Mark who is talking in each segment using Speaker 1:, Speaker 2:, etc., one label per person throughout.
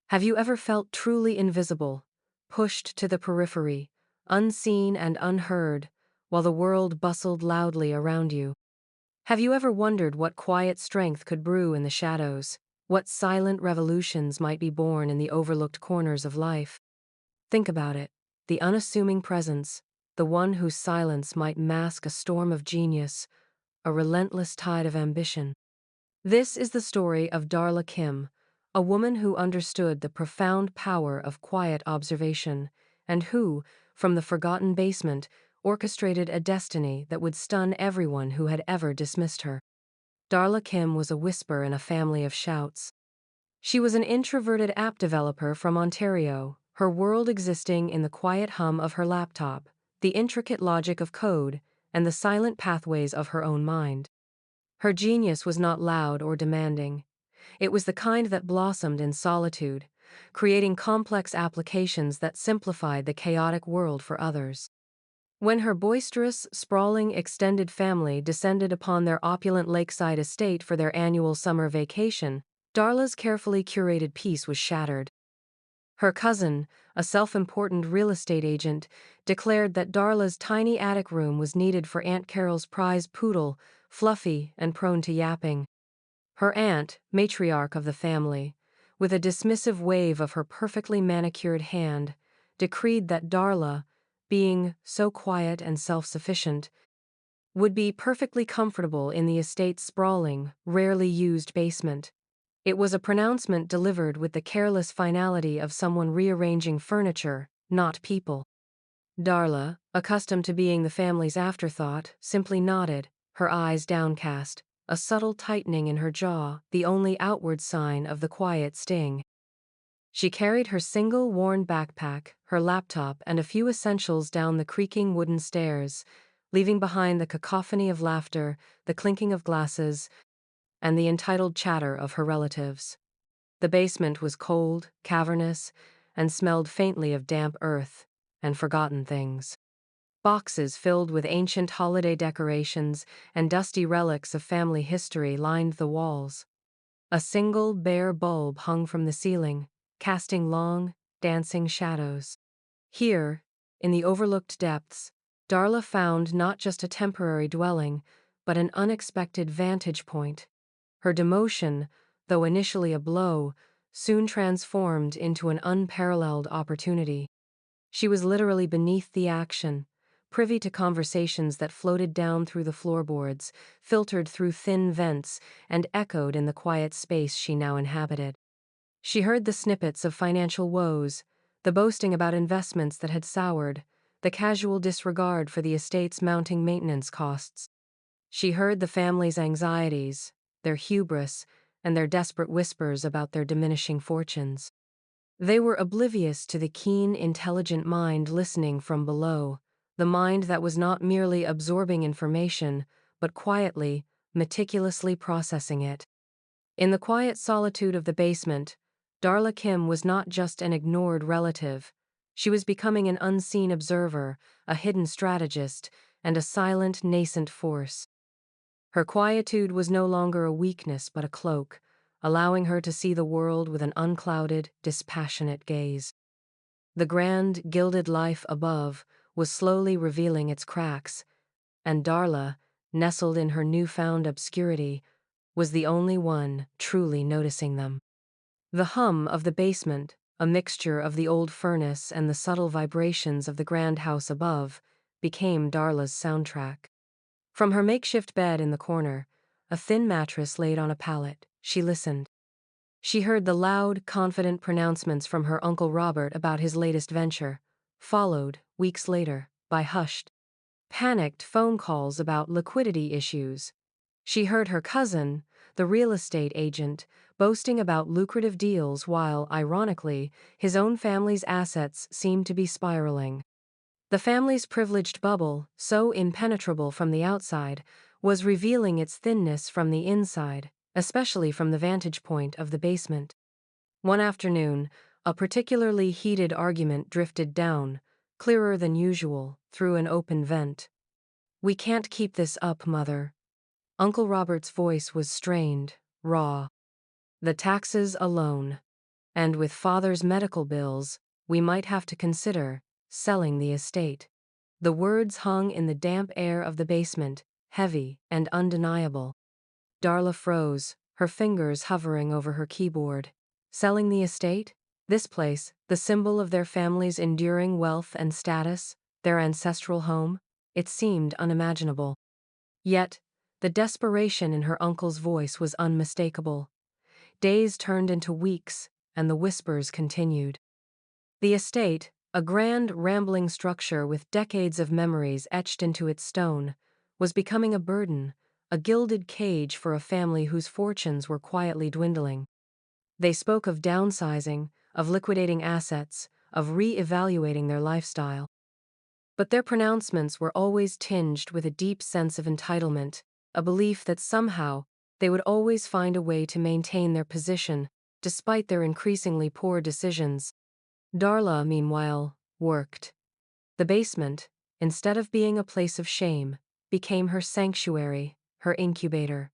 Speaker 1: Have you ever felt truly invisible, pushed to the periphery, unseen and unheard, while the world bustled loudly around you? Have you ever wondered what quiet strength could brew in the shadows, what silent revolutions might be born in the overlooked corners of life? Think about it, the unassuming presence, the one whose silence might mask a storm of genius, a relentless tide of ambition. This is the story of Darla Kim, a woman who understood the profound power of quiet observation, and who, from the forgotten basement, orchestrated a destiny that would stun everyone who had ever dismissed her. Darla Kim was a whisper in a family of shouts. She was an introverted app developer from Ontario, her world existing in the quiet hum of her laptop, the intricate logic of code, and the silent pathways of her own mind. Her genius was not loud or demanding. It was the kind that blossomed in solitude, creating complex applications that simplified the chaotic world for others. When her boisterous, sprawling extended family descended upon their opulent lakeside estate for their annual summer vacation, Darla's carefully curated peace was shattered. Her cousin, a self-important real estate agent, declared that Darla's tiny attic room was needed for Aunt Carol's prize poodle, fluffy and prone to yapping. Her aunt, matriarch of the family, with a dismissive wave of her perfectly manicured hand, decreed that Darla, being so quiet and self-sufficient, would be perfectly comfortable in the estate's sprawling, rarely used basement. It was a pronouncement delivered with the careless finality of someone rearranging furniture, not people. Darla, accustomed to being the family's afterthought, simply nodded, her eyes downcast, a subtle tightening in her jaw, the only outward sign of the quiet sting. She carried her single worn backpack, her laptop, and a few essentials down the creaking wooden stairs, leaving behind the cacophony of laughter, the clinking of glasses, and the entitled chatter of her relatives. The basement was cold, cavernous, and smelled faintly of damp earth and forgotten things. Boxes filled with ancient holiday decorations and dusty relics of family history lined the walls. A single bare bulb hung from the ceiling, casting long, dancing shadows. Here, in the overlooked depths, Darla found not just a temporary dwelling, but an unexpected vantage point. Her demotion, though initially a blow, soon transformed into an unparalleled opportunity. She was literally beneath the action, privy to conversations that floated down through the floorboards, filtered through thin vents, and echoed in the quiet space she now inhabited. She heard the snippets of financial woes, the boasting about investments that had soured, the casual disregard for the estate's mounting maintenance costs. She heard the family's anxieties, their hubris, and their desperate whispers about their diminishing fortunes. They were oblivious to the keen, intelligent mind listening from below, the mind that was not merely absorbing information, but quietly, meticulously processing it. In the quiet solitude of the basement, Darla Kim was not just an ignored relative. She was becoming an unseen observer, a hidden strategist, and a silent, nascent force. Her quietude was no longer a weakness but a cloak, allowing her to see the world with an unclouded, dispassionate gaze. The grand, gilded life above was slowly revealing its cracks, and Darla, nestled in her newfound obscurity, was the only one truly noticing them. The hum of the basement, a mixture of the old furnace and the subtle vibrations of the grand house above, became Darla's soundtrack. From her makeshift bed in the corner, a thin mattress laid on a pallet, she listened. She heard the loud, confident pronouncements from her Uncle Robert about his latest venture, followed, weeks later, by hushed, panicked phone calls about liquidity issues. She heard her cousin, the real estate agent, boasting about lucrative deals while, ironically, his own family's assets seemed to be spiraling. The family's privileged bubble, so impenetrable from the outside, was revealing its thinness from the inside, especially from the vantage point of the basement. One afternoon, a particularly heated argument drifted down, clearer than usual, through an open vent. "We can't keep this up, Mother." Uncle Robert's voice was strained, raw. "The taxes alone." and with father's medical bills, we might have to consider selling the estate. The words hung in the damp air of the basement, heavy and undeniable. Darla froze, her fingers hovering over her keyboard. Selling the estate? This place, the symbol of their family's enduring wealth and status, their ancestral home? It seemed unimaginable. Yet, the desperation in her uncle's voice was unmistakable. Days turned into weeks, and the whispers continued. The estate, a grand, rambling structure with decades of memories etched into its stone, was becoming a burden, a gilded cage for a family whose fortunes were quietly dwindling. They spoke of downsizing, of liquidating assets, of re-evaluating their lifestyle. But their pronouncements were always tinged with a deep sense of entitlement, a belief that somehow they would always find a way to maintain their position, despite their increasingly poor decisions. Darla, meanwhile, worked. The basement, instead of being a place of shame, became her sanctuary, her incubator.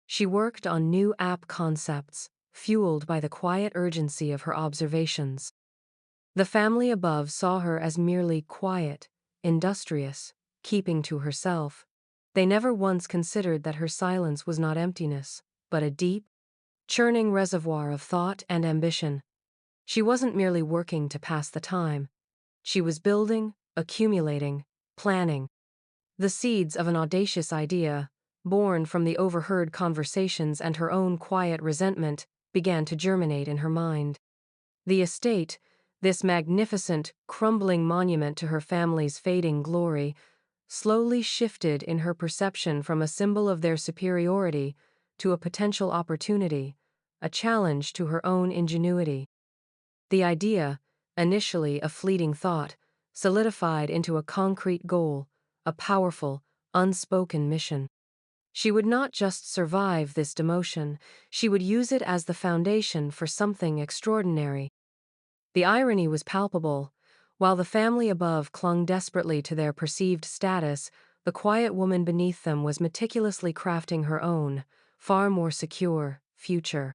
Speaker 1: She worked on new app concepts, fueled by the quiet urgency of her observations. The family above saw her as merely quiet, industrious, keeping to herself. They never once considered that her silence was not emptiness, but a deep, churning reservoir of thought and ambition. She wasn't merely working to pass the time. She was building, accumulating, planning. The seeds of an audacious idea, born from the overheard conversations and her own quiet resentment, began to germinate in her mind. The estate, this magnificent, crumbling monument to her family's fading glory, slowly shifted in her perception from a symbol of their superiority to a potential opportunity, a challenge to her own ingenuity. The idea, initially a fleeting thought, solidified into a concrete goal, a powerful, unspoken mission. She would not just survive this demotion, she would use it as the foundation for something extraordinary. The irony was palpable. While the family above clung desperately to their perceived status, the quiet woman beneath them was meticulously crafting her own, far more secure, future.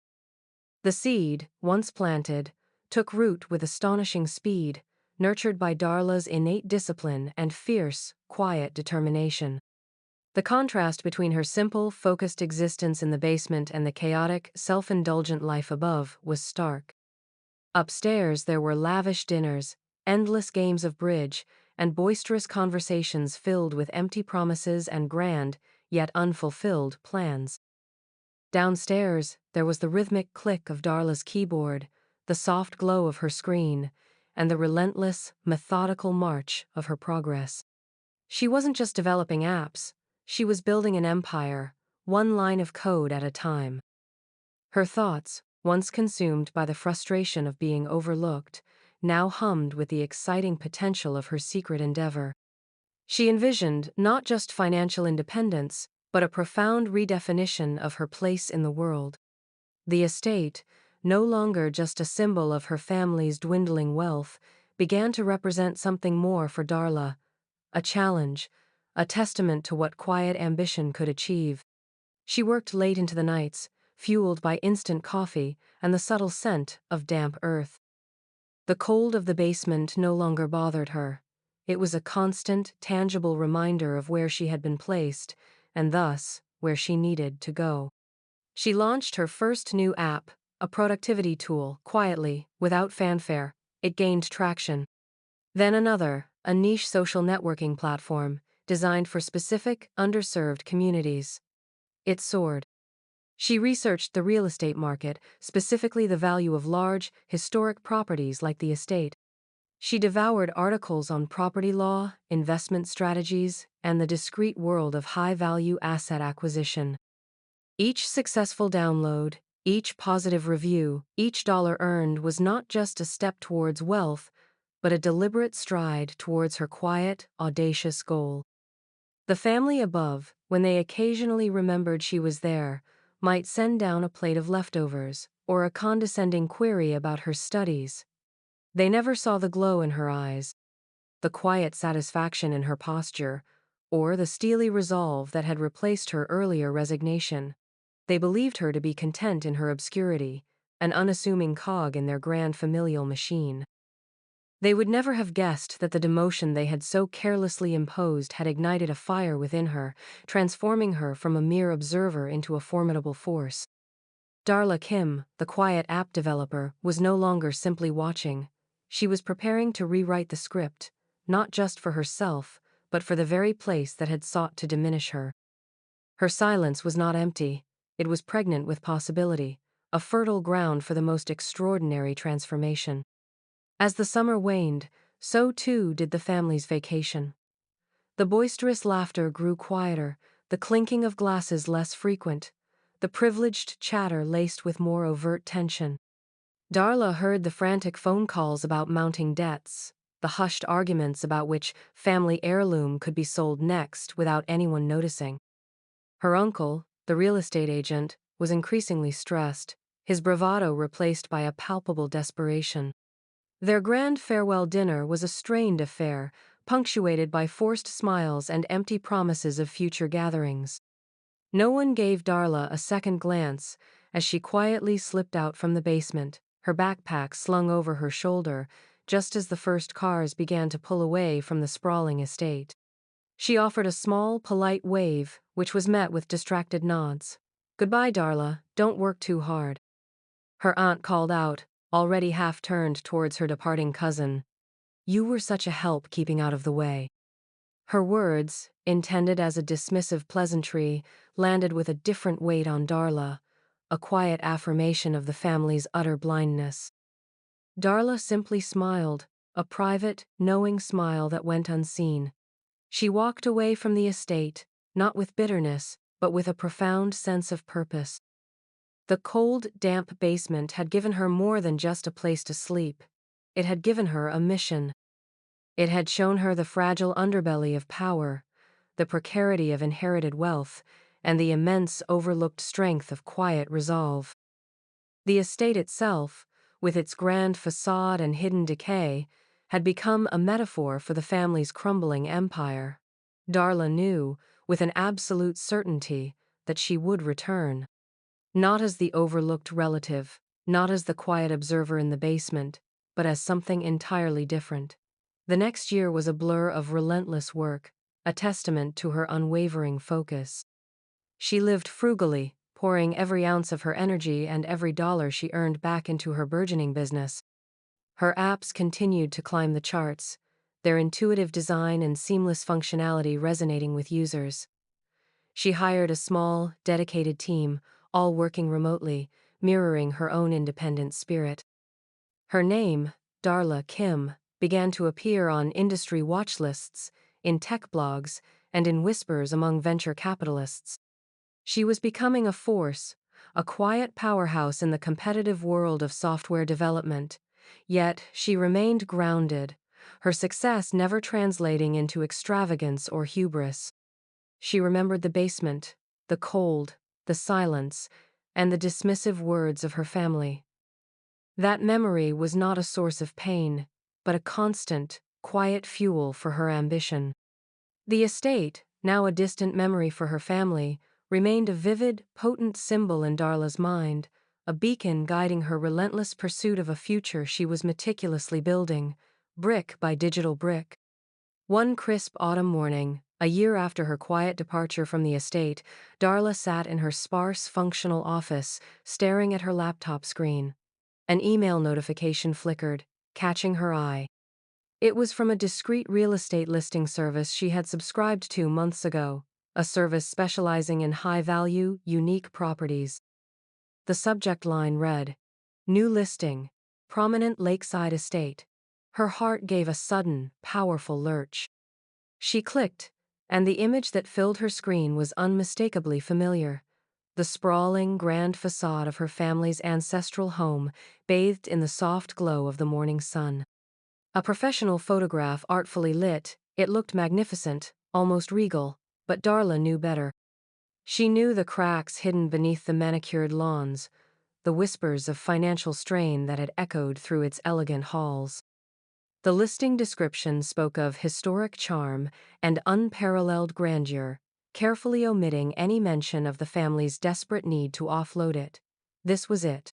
Speaker 1: The seed, once planted, took root with astonishing speed, nurtured by Darla's innate discipline and fierce, quiet determination. The contrast between her simple, focused existence in the basement and the chaotic, self-indulgent life above was stark. Upstairs there were lavish dinners, endless games of bridge, and boisterous conversations filled with empty promises and grand, yet unfulfilled, plans. Downstairs, there was the rhythmic click of Darla's keyboard, the soft glow of her screen, and the relentless, methodical march of her progress. She wasn't just developing apps, she was building an empire, one line of code at a time. Her thoughts, once consumed by the frustration of being overlooked, now hummed with the exciting potential of her secret endeavor. She envisioned not just financial independence, but a profound redefinition of her place in the world. The estate, no longer just a symbol of her family's dwindling wealth, began to represent something more for Darla, a challenge, a testament to what quiet ambition could achieve. She worked late into the nights, fueled by instant coffee and the subtle scent of damp earth. The cold of the basement no longer bothered her. It was a constant, tangible reminder of where she had been placed, and thus, where she needed to go. She launched her first new app, a productivity tool, quietly, without fanfare. It gained traction. Then another, a niche social networking platform, designed for specific, underserved communities. It soared. She researched the real estate market, specifically the value of large, historic properties like the estate. She devoured articles on property law, investment strategies, and the discrete world of high-value asset acquisition. Each successful download, each positive review, each dollar earned was not just a step towards wealth, but a deliberate stride towards her quiet, audacious goal. The family above, when they occasionally remembered she was there, might send down a plate of leftovers, or a condescending query about her studies. They never saw the glow in her eyes, the quiet satisfaction in her posture, or the steely resolve that had replaced her earlier resignation. They believed her to be content in her obscurity, an unassuming cog in their grand familial machine. They would never have guessed that the demotion they had so carelessly imposed had ignited a fire within her, transforming her from a mere observer into a formidable force. Darla Kim, the quiet app developer, was no longer simply watching. She was preparing to rewrite the script, not just for herself, but for the very place that had sought to diminish her. Her silence was not empty, it was pregnant with possibility, a fertile ground for the most extraordinary transformation. As the summer waned, so too did the family's vacation. The boisterous laughter grew quieter, the clinking of glasses less frequent, the privileged chatter laced with more overt tension. Darla heard the frantic phone calls about mounting debts, the hushed arguments about which family heirloom could be sold next without anyone noticing. Her uncle, the real estate agent, was increasingly stressed, his bravado replaced by a palpable desperation. Their grand farewell dinner was a strained affair, punctuated by forced smiles and empty promises of future gatherings. No one gave Darla a second glance as she quietly slipped out from the basement, her backpack slung over her shoulder, just as the first cars began to pull away from the sprawling estate. She offered a small, polite wave, which was met with distracted nods. "Goodbye, Darla, don't work too hard." Her aunt called out, already half-turned towards her departing cousin. "You were such a help keeping out of the way." Her words, intended as a dismissive pleasantry, landed with a different weight on Darla, a quiet affirmation of the family's utter blindness. Darla simply smiled, a private, knowing smile that went unseen. She walked away from the estate, not with bitterness, but with a profound sense of purpose. The cold, damp basement had given her more than just a place to sleep. It had given her a mission. It had shown her the fragile underbelly of power, the precarity of inherited wealth, and the immense overlooked strength of quiet resolve. The estate itself, with its grand facade and hidden decay, had become a metaphor for the family's crumbling empire. Darla knew, with an absolute certainty, that she would return. Not as the overlooked relative, not as the quiet observer in the basement, but as something entirely different. The next year was a blur of relentless work, a testament to her unwavering focus. She lived frugally, pouring every ounce of her energy and every dollar she earned back into her burgeoning business. Her apps continued to climb the charts, their intuitive design and seamless functionality resonating with users. She hired a small, dedicated team, all working remotely, mirroring her own independent spirit. Her name, Darla Kim, began to appear on industry watch lists, in tech blogs, and in whispers among venture capitalists. She was becoming a force, a quiet powerhouse in the competitive world of software development. Yet she remained grounded, her success never translating into extravagance or hubris. She remembered the basement, the cold, the silence, and the dismissive words of her family. That memory was not a source of pain, but a constant, quiet fuel for her ambition. The estate, now a distant memory for her family, remained a vivid, potent symbol in Darla's mind, a beacon guiding her relentless pursuit of a future she was meticulously building, brick by digital brick. One crisp autumn morning, a year after her quiet departure from the estate, Darla sat in her sparse, functional office, staring at her laptop screen. An email notification flickered, catching her eye. It was from a discreet real estate listing service she had subscribed to months ago, a service specializing in high-value, unique properties. The subject line read, "New listing, prominent lakeside estate." Her heart gave a sudden, powerful lurch. She clicked, and the image that filled her screen was unmistakably familiar. The sprawling, grand facade of her family's ancestral home, bathed in the soft glow of the morning sun. A professional photograph artfully lit, it looked magnificent, almost regal, but Darla knew better. She knew the cracks hidden beneath the manicured lawns, the whispers of financial strain that had echoed through its elegant halls. The listing description spoke of historic charm and unparalleled grandeur, carefully omitting any mention of the family's desperate need to offload it. This was it.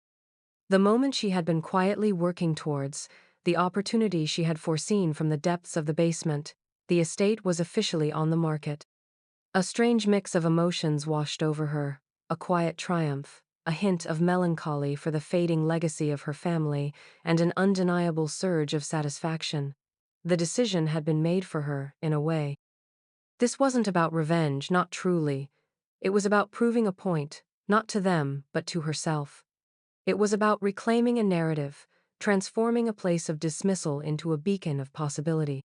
Speaker 1: The moment she had been quietly working towards, the opportunity she had foreseen from the depths of the basement, the estate was officially on the market. A strange mix of emotions washed over her, a quiet triumph, a hint of melancholy for the fading legacy of her family, and an undeniable surge of satisfaction. The decision had been made for her, in a way. This wasn't about revenge, not truly. It was about proving a point, not to them, but to herself. It was about reclaiming a narrative, transforming a place of dismissal into a beacon of possibility.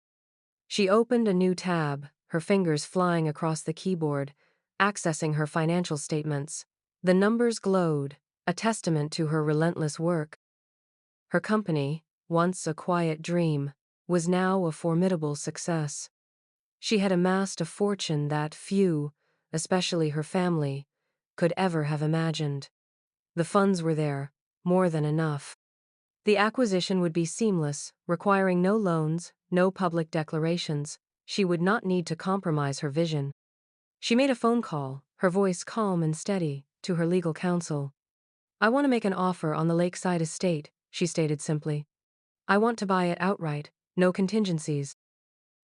Speaker 1: She opened a new tab, her fingers flying across the keyboard, accessing her financial statements. The numbers glowed, a testament to her relentless work. Her company, once a quiet dream, was now a formidable success. She had amassed a fortune that few, especially her family, could ever have imagined. The funds were there, more than enough. The acquisition would be seamless, requiring no loans, no public declarations. She would not need to compromise her vision. She made a phone call, her voice calm and steady, to her legal counsel. "I want to make an offer on the lakeside estate," she stated simply. "I want to buy it outright, no contingencies.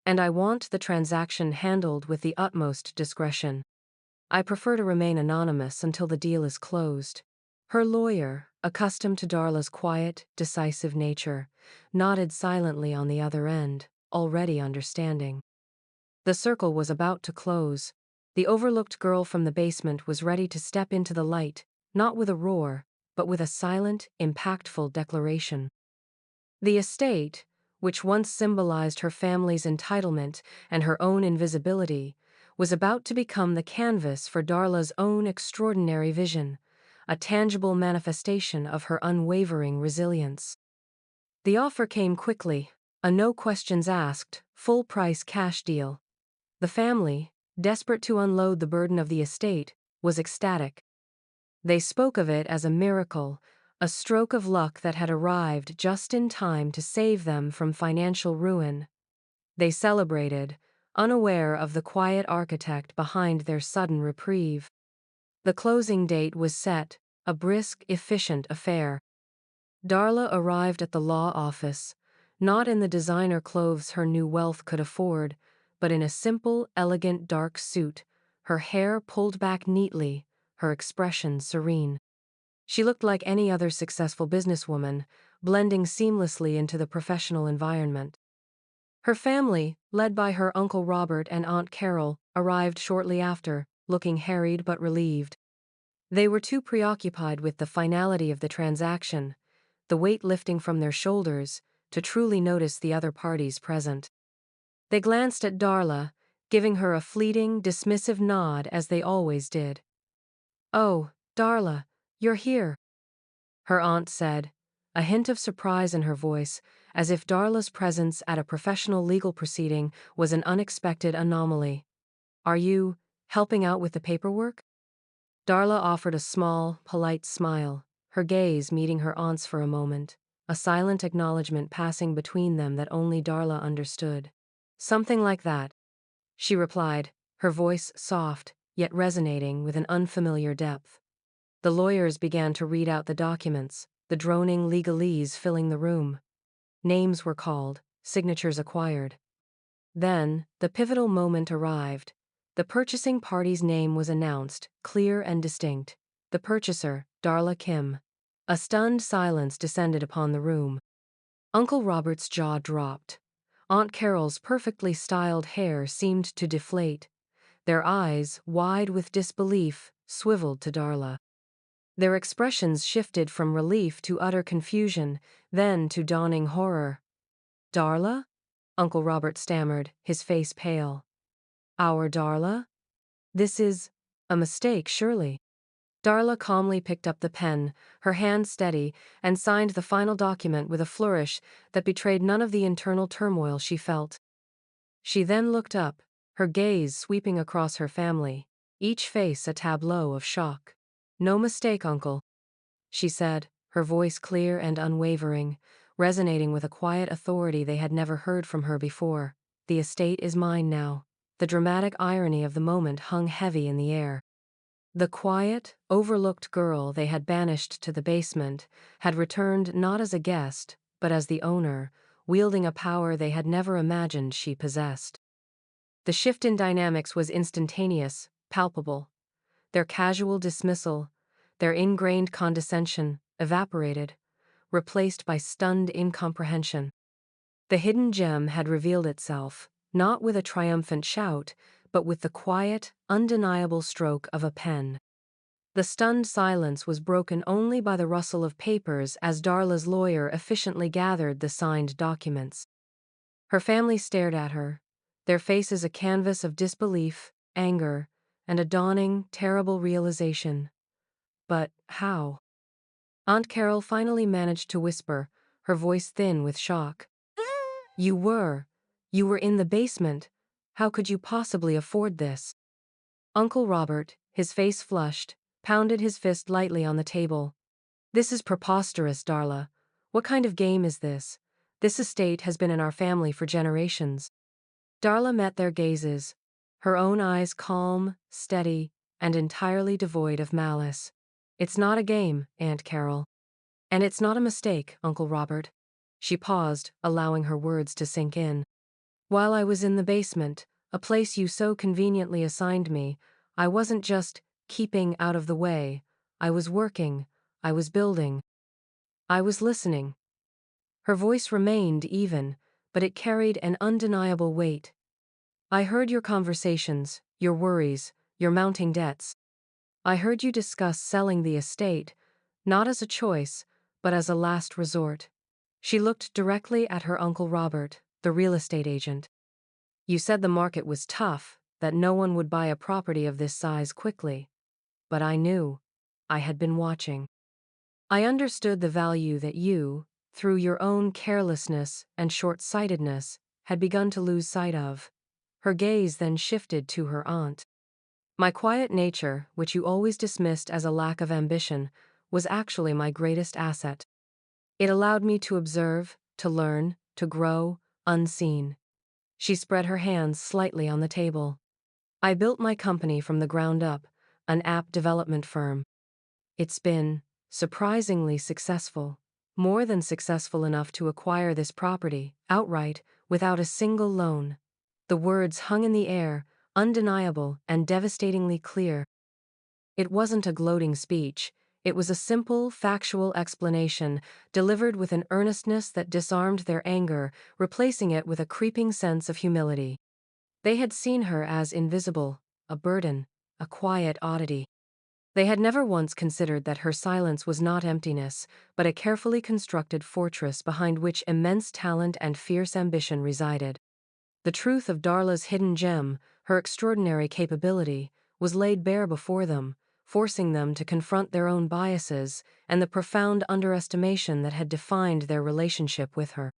Speaker 1: And I want the transaction handled with the utmost discretion. I prefer to remain anonymous until the deal is closed." Her lawyer, accustomed to Darla's quiet, decisive nature, nodded silently on the other end, already understanding. The circle was about to close. The overlooked girl from the basement was ready to step into the light, not with a roar, but with a silent, impactful declaration. The estate, which once symbolized her family's entitlement and her own invisibility, was about to become the canvas for Darla's own extraordinary vision, a tangible manifestation of her unwavering resilience. The offer came quickly, a no questions asked, full-price cash deal. The family, desperate to unload the burden of the estate, was ecstatic. They spoke of it as a miracle, a stroke of luck that had arrived just in time to save them from financial ruin. They celebrated, unaware of the quiet architect behind their sudden reprieve. The closing date was set, a brisk, efficient affair. Darla arrived at the law office, not in the designer clothes her new wealth could afford, but in a simple, elegant dark suit, her hair pulled back neatly, her expression serene. She looked like any other successful businesswoman, blending seamlessly into the professional environment. Her family, led by her Uncle Robert and Aunt Carol, arrived shortly after, looking harried but relieved. They were too preoccupied with the finality of the transaction, the weight lifting from their shoulders, to truly notice the other parties present. They glanced at Darla, giving her a fleeting, dismissive nod as they always did. "Oh, Darla, you're here," her aunt said, a hint of surprise in her voice, as if Darla's presence at a professional legal proceeding was an unexpected anomaly. "Are you helping out with the paperwork?" Darla offered a small, polite smile, her gaze meeting her aunt's for a moment, a silent acknowledgement passing between them that only Darla understood. "Something like that," she replied, her voice soft, yet resonating with an unfamiliar depth. The lawyers began to read out the documents, the droning legalese filling the room. Names were called, signatures acquired. Then, the pivotal moment arrived. The purchasing party's name was announced, clear and distinct. The purchaser, Darla Kim. A stunned silence descended upon the room. Uncle Robert's jaw dropped. Aunt Carol's perfectly styled hair seemed to deflate. Their eyes, wide with disbelief, swiveled to Darla. Their expressions shifted from relief to utter confusion, then to dawning horror. "Darla?" Uncle Robert stammered, his face pale. "Our Darla? This is a mistake, surely." Darla calmly picked up the pen, her hand steady, and signed the final document with a flourish that betrayed none of the internal turmoil she felt. She then looked up, her gaze sweeping across her family, each face a tableau of shock. "No mistake, Uncle," she said, her voice clear and unwavering, resonating with a quiet authority they had never heard from her before. "The estate is mine now." The dramatic irony of the moment hung heavy in the air. The quiet, overlooked girl they had banished to the basement had returned not as a guest, but as the owner, wielding a power they had never imagined she possessed. The shift in dynamics was instantaneous, palpable. Their casual dismissal, their ingrained condescension, evaporated, replaced by stunned incomprehension. The hidden gem had revealed itself, not with a triumphant shout, but with the quiet, undeniable stroke of a pen. The stunned silence was broken only by the rustle of papers as Darla's lawyer efficiently gathered the signed documents. Her family stared at her, their faces a canvas of disbelief, anger, and a dawning, terrible realization. But how? Aunt Carol finally managed to whisper, her voice thin with shock. You were. You were in the basement. How could you possibly afford this? Uncle Robert, his face flushed, pounded his fist lightly on the table. This is preposterous, Darla. What kind of game is this? This estate has been in our family for generations. Darla met their gazes, her own eyes calm, steady, and entirely devoid of malice. It's not a game, Aunt Carol. And it's not a mistake, Uncle Robert. She paused, allowing her words to sink in. While I was in the basement, a place you so conveniently assigned me, I wasn't just keeping out of the way. I was working. I was building. I was listening. Her voice remained even, but it carried an undeniable weight. I heard your conversations, your worries, your mounting debts. I heard you discuss selling the estate, not as a choice, but as a last resort. She looked directly at her Uncle Robert, the real estate agent. You said the market was tough, that no one would buy a property of this size quickly. But I knew. I had been watching. I understood the value that you, through your own carelessness and short-sightedness, had begun to lose sight of. Her gaze then shifted to her aunt. My quiet nature, which you always dismissed as a lack of ambition, was actually my greatest asset. It allowed me to observe, to learn, to grow, unseen. She spread her hands slightly on the table. I built my company from the ground up, an app development firm. It's been surprisingly successful, more than successful enough to acquire this property, outright, without a single loan. The words hung in the air, undeniable and devastatingly clear. It wasn't a gloating speech. It was a simple, factual explanation, delivered with an earnestness that disarmed their anger, replacing it with a creeping sense of humility. They had seen her as invisible, a burden, a quiet oddity. They had never once considered that her silence was not emptiness, but a carefully constructed fortress behind which immense talent and fierce ambition resided. The truth of Darla's hidden gem, her extraordinary capability, was laid bare before them, forcing them to confront their own biases and the profound underestimation that had defined their relationship with her.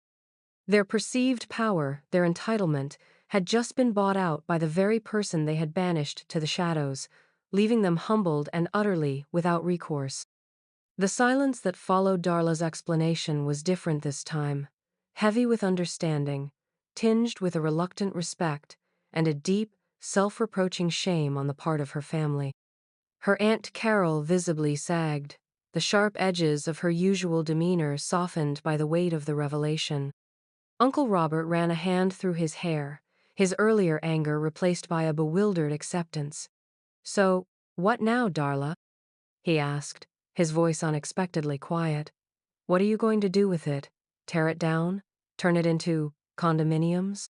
Speaker 1: Their perceived power, their entitlement, had just been bought out by the very person they had banished to the shadows, leaving them humbled and utterly without recourse. The silence that followed Darla's explanation was different this time, heavy with understanding, tinged with a reluctant respect, and a deep, self-reproaching shame on the part of her family. Her Aunt Carol visibly sagged, the sharp edges of her usual demeanor softened by the weight of the revelation. Uncle Robert ran a hand through his hair, his earlier anger replaced by a bewildered acceptance. So, what now, Darla? He asked, his voice unexpectedly quiet. What are you going to do with it? Tear it down? Turn it into condominiums?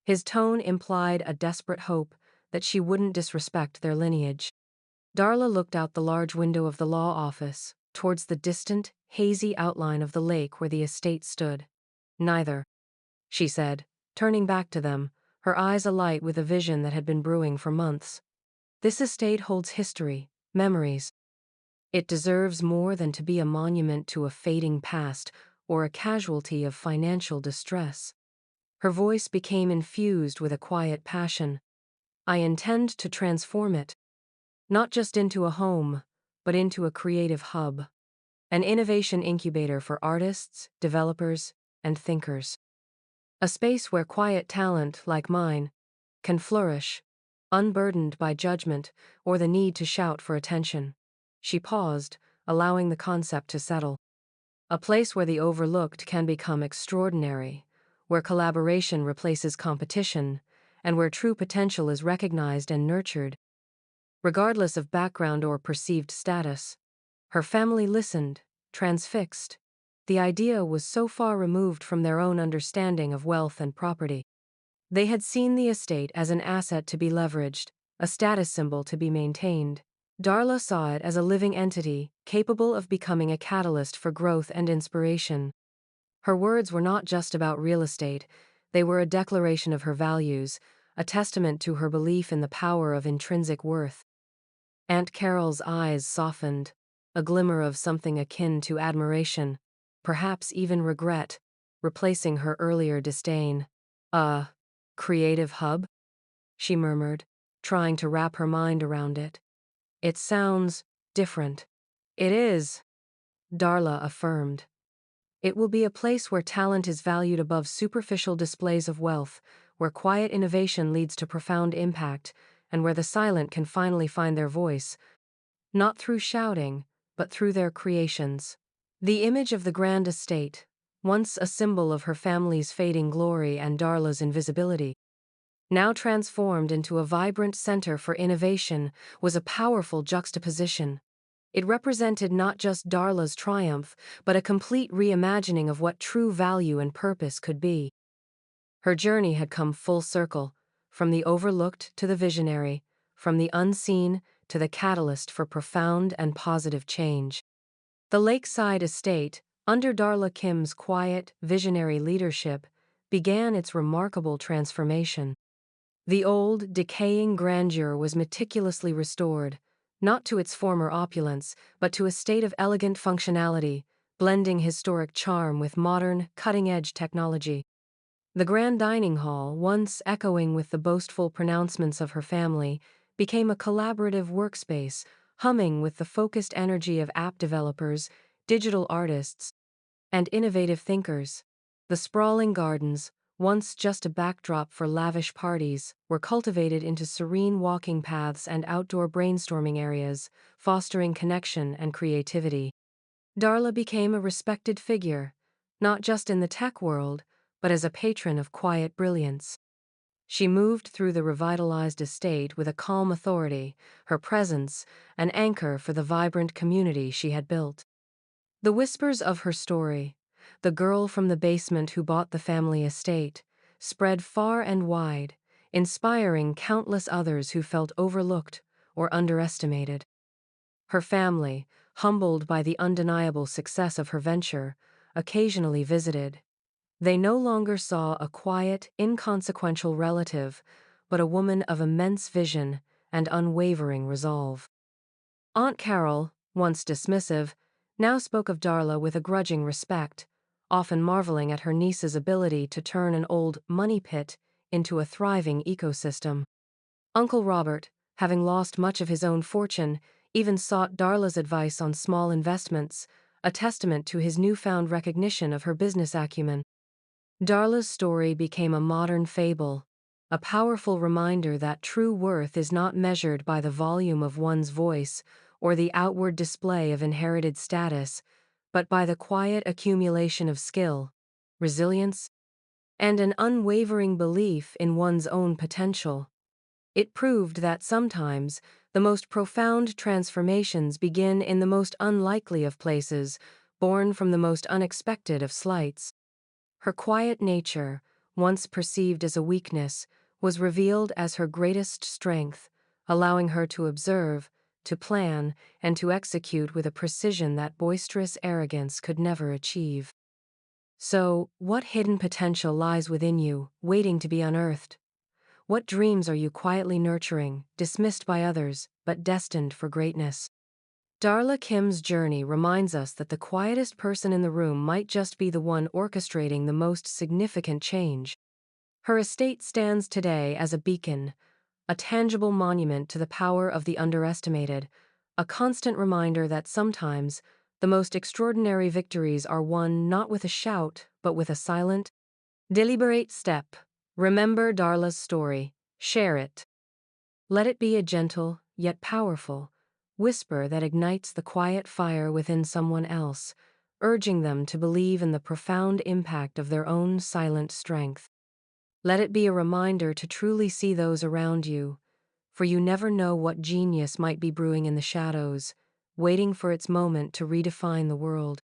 Speaker 1: His tone implied a desperate hope that she wouldn't disrespect their lineage. Darla looked out the large window of the law office, towards the distant, hazy outline of the lake where the estate stood. Neither, she said, turning back to them, her eyes alight with a vision that had been brewing for months. This estate holds history, memories. It deserves more than to be a monument to a fading past or a casualty of financial distress. Her voice became infused with a quiet passion. I intend to transform it. Not just into a home, but into a creative hub. An innovation incubator for artists, developers, and thinkers. A space where quiet talent, like mine, can flourish, unburdened by judgment or the need to shout for attention. She paused, allowing the concept to settle. A place where the overlooked can become extraordinary, where collaboration replaces competition, and where true potential is recognized and nurtured, regardless of background or perceived status. Her family listened, transfixed. The idea was so far removed from their own understanding of wealth and property. They had seen the estate as an asset to be leveraged, a status symbol to be maintained. Darla saw it as a living entity, capable of becoming a catalyst for growth and inspiration. Her words were not just about real estate, they were a declaration of her values, a testament to her belief in the power of intrinsic worth. Aunt Carol's eyes softened, a glimmer of something akin to admiration, perhaps even regret, replacing her earlier disdain. A creative hub? She murmured, trying to wrap her mind around it. It sounds different. It is, Darla affirmed. It will be a place where talent is valued above superficial displays of wealth, where quiet innovation leads to profound impact, and where the silent can finally find their voice, not through shouting, but through their creations. The image of the grand estate, once a symbol of her family's fading glory and Darla's invisibility, now transformed into a vibrant center for innovation, was a powerful juxtaposition. It represented not just Darla's triumph, but a complete reimagining of what true value and purpose could be. Her journey had come full circle, from the overlooked to the visionary, from the unseen to the catalyst for profound and positive change. The Lakeside Estate, under Darla Kim's quiet, visionary leadership, began its remarkable transformation. The old, decaying grandeur was meticulously restored, not to its former opulence, but to a state of elegant functionality, blending historic charm with modern, cutting-edge technology. The grand dining hall, once echoing with the boastful pronouncements of her family, became a collaborative workspace, humming with the focused energy of app developers, digital artists, and innovative thinkers. The sprawling gardens, once just a backdrop for lavish parties, were cultivated into serene walking paths and outdoor brainstorming areas, fostering connection and creativity. Darla became a respected figure, not just in the tech world, but as a patron of quiet brilliance. She moved through the revitalized estate with a calm authority, her presence an anchor for the vibrant community she had built. The whispers of her story, the girl from the basement who bought the family estate, spread far and wide, inspiring countless others who felt overlooked or underestimated. Her family, humbled by the undeniable success of her venture, occasionally visited. They no longer saw a quiet, inconsequential relative, but a woman of immense vision and unwavering resolve. Aunt Carol, once dismissive, now spoke of Darla with a grudging respect, often marveling at her niece's ability to turn an old money pit into a thriving ecosystem. Uncle Robert, having lost much of his own fortune, even sought Darla's advice on small investments, a testament to his newfound recognition of her business acumen. Darla's story became a modern fable, a powerful reminder that true worth is not measured by the volume of one's voice or the outward display of inherited status, but by the quiet accumulation of skill, resilience, and an unwavering belief in one's own potential. It proved that sometimes the most profound transformations begin in the most unlikely of places, born from the most unexpected of slights. Her quiet nature, once perceived as a weakness, was revealed as her greatest strength, allowing her to observe, to plan, and to execute with a precision that boisterous arrogance could never achieve. So, what hidden potential lies within you, waiting to be unearthed? What dreams are you quietly nurturing, dismissed by others, but destined for greatness? Darla Kim's journey reminds us that the quietest person in the room might just be the one orchestrating the most significant change. Her estate stands today as a beacon, a tangible monument to the power of the underestimated, a constant reminder that sometimes the most extraordinary victories are won not with a shout, but with a silent, deliberate step. Remember Darla's story. Share it. Let it be a gentle, yet powerful, whisper that ignites the quiet fire within someone else, urging them to believe in the profound impact of their own silent strength. Let it be a reminder to truly see those around you, for you never know what genius might be brewing in the shadows, waiting for its moment to redefine the world.